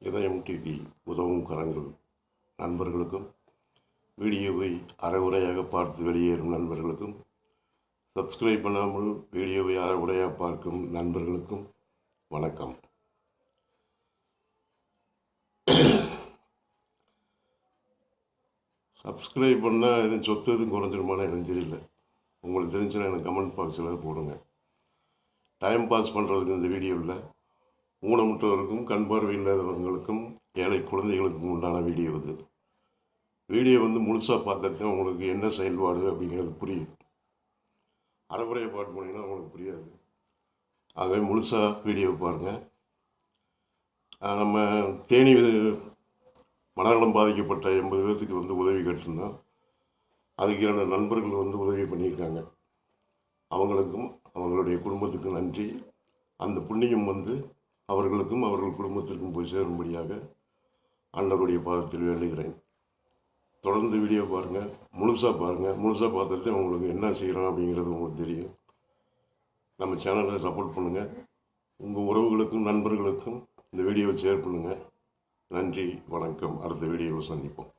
இதயம் டிவி உதவும் கரங்கள் நண்பர்களுக்கும், வீடியோவை அரைகுறையாக பார்த்து வெளியேறும் நண்பர்களுக்கும், சப்ஸ்கிரைப் பண்ணாமல் வீடியோவை அரைகுறையாக பார்க்கும் நண்பர்களுக்கும் வணக்கம். சப்ஸ்கிரைப் பண்ணால் எதுவும் சொத்து எதுவும் குறைஞ்சிருமான்னு எனக்கு தெரியல. உங்களுக்கு தெரிஞ்சுன்னா எனக்கு கமெண்ட் பாக்ஸில் போடுங்க. டைம் பாஸ் பண்ணுறதுக்கு இந்த வீடியோவில் ஊனமுற்றவருக்கும் கண் பார்வை இல்லாதவங்களுக்கும் ஏழை குழந்தைகளுக்கும் உண்டான வீடியோ இது. வீடியோ முழுசாக பார்த்தா உங்களுக்கு என்ன செயல்பாடு அப்படிங்கிறது புரியும். அரைகுறையை பார்த்து போனீங்கன்னா உங்களுக்கு புரியாது. ஆகவே முழுசாக வீடியோ பாருங்கள். நம்ம தேனி மனநலம் பாதிக்கப்பட்ட 80 பேர்த்துக்கு உதவி கேட்டிருந்தோம். அதுக்கு 2 நண்பர்கள் உதவி பண்ணியிருக்காங்க. அவங்களுக்கும் அவங்களுடைய குடும்பத்துக்கும் நன்றி. அந்த புண்ணியம் அவர்களுக்கும் அவர்கள் குடும்பத்திற்கும் போய் சேரும்படியாக ஆண்டவருடைய பாதத்தில் வேண்டுகிறேன். தொடர்ந்து வீடியோ பாருங்கள், முழுசாக பாருங்கள். முழுசாக பார்த்துட்டு உங்களுக்கு என்ன செய்கிறோம் அப்படிங்கிறது உங்களுக்கு தெரியும். நம்ம சேனலை சப்போர்ட் பண்ணுங்கள். உங்கள் உறவுகளுக்கும் நண்பர்களுக்கும் இந்த வீடியோவை ஷேர் பண்ணுங்கள். நன்றி, வணக்கம். அடுத்த வீடியோவில் சந்திப்போம்.